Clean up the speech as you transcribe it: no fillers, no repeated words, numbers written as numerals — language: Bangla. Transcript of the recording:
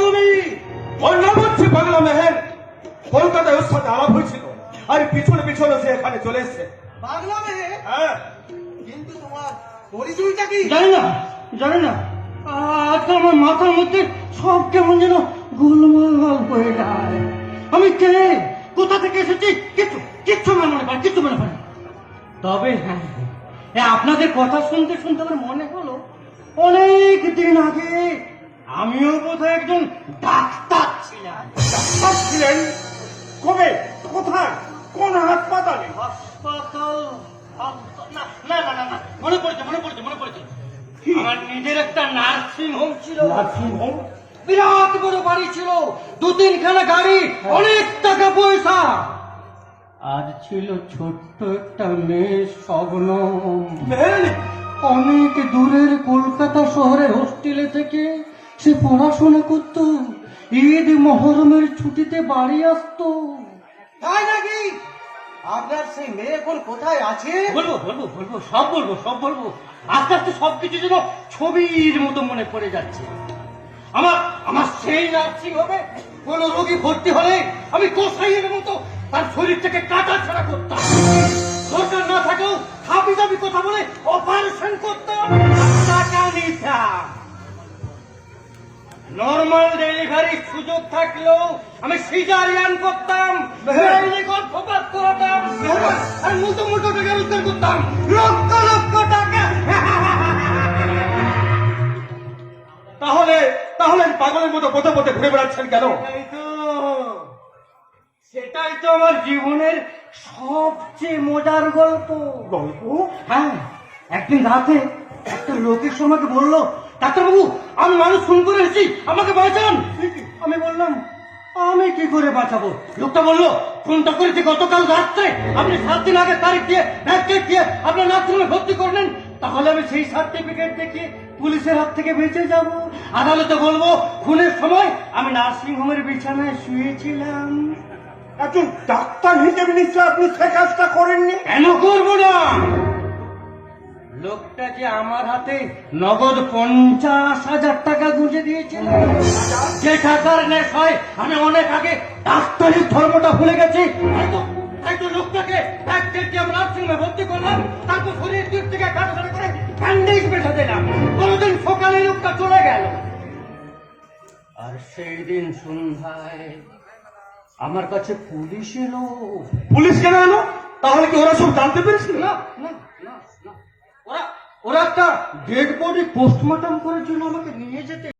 তুমি? ওর নাম হচ্ছে পাগলা মেহের। কলকাতায় ওর সাথে আলাপ হয়েছিল, আর পিছনে পিছনে সে এখানে চলে এসছে। পাগলা মেয়ে? হ্যাঁ, কিন্তু তোমার পরিচয়টা কি? জানি না, জানি না। আজকে আমার মাথার মধ্যে সব কেমন যেন গোলমাল হয়ে যায়। আমি কে, কোথা থেকে এসেছি, কিচ্ছু কিচ্ছু মনে পাই, কিচ্ছু মনে পাই না। তবে হ্যাঁ, আপনাদের কথা শুনতে শুনতে আমার মনে হলো অনেক দিন আগে আমিও বোধহয় একজন ডাক্তার ছিলাম। ডাক্তার ছিলেন? কবে, কোথায়, কোন হাসপাতালে? হাসপাতাল? না না না না না, মনে পড়েছে মনে পড়েছে মনে পড়েছে। আমার নিজের একটা নার্সিং হোম ছিল। Nursing home? বিরাট বড় বাড়ি ছিল, 2-3খানা গাড়ি, অনেক টাকা পয়সা। আর ছিল ছোট্ট একটা মেয়ে শবনম। মেহের? অনেক দূরের কলকাতা শহরের হোস্টেলে থেকে সে পড়াশোনা করত, ঈদ মহরমের ছুটিতে বাড়ি আসতো। তাই নাকি? আপনার সেই মেয়ে এখন কোথায় আছে? বলবো বলবো বলবো, সব বলবো সব বলবো। আস্তে আস্তে সবকিছু যেন ছবির মতো মনে পড়ে যাচ্ছে। আমার আমার সেই নার্সিং হোমে কোন রোগী ভর্তি হলে আমি কসাইয়ের মতো তার শরীর থেকে কাটা ছাড়া করতাম। দরকার না থাকলেও হাবি দাবি কথা বলে অপারেশন করতাম, টাকা নিতাম। নর্মাল ডেলিভারির সুযোগ থাকলেও আমি সিজারিয়ান করতাম, ফোকাস করাতাম, আর মুটো মুটো টাকা রোজগার করতাম, লক্ষ লক্ষ টাকা। তাহলে তাহলে পাগলের মতো পথে পথে ঘুরে বেড়াচ্ছেন কেন? এই তো, সেটাই তো আমার জীবনের সবচেয়ে মজার গল্প। গল্প? হ্যাঁ, একদিন রাতে একটা লোকের আমাকে বললো, ডাক্তারবাবু আমি মানুষ খুন করে এসেছি, আমাকে বাঁচান। আমি বললাম আমি কি করে বাঁচাবো? লোকটা বললো, ফোনটা করেছি গতকাল রাত্রে, আপনি 7 দিন আগে তারিখ দিয়ে ব্যাগকেট দিয়ে আপনার নার্সিংহোমে ভর্তি করলেন, তাহলে আমি সেই সার্টিফিকেট দেখিয়ে পুলিশের হাত থেকে বেঁচে যাব। আদালতে বলবো খুনের সময় আমি নার্সিংহোমের বিছানায় শুয়েছিলাম। একজন ডাক্তার হিসেবে নিশ্চয় আপনি সে কাজটা করেননি? কেন করবো না? লোকটা যে আমার হাতে নগদ 50,000 টাকা গুঁজে দিয়েছিল, যে টাকার নেশায় আমি অনেক আগে ডাক্তারের ধর্মটা ভুলে গেছি। তাই তো লোকটাকে এক ডেটে আমরা নার্সিংহোমে ভর্তি করলাম, তারপর শরীর দিক থেকে কাটাছাড়া করে ব্যান্ডেজ বেঁধে দিলাম। কোনোদিন সকালে লোকটা চলে গেল, আর সেই দিন সন্ধ্যায় আমার কাছে পুলিশ এলো। পুলিশ কেন এলো? তাহলে কি ওরা সব জানতে পেরেছিল? না না না না, ওরা একটা ডেড বডি পোস্টমর্টম করার জন্য আমাকে নিয়ে যেতে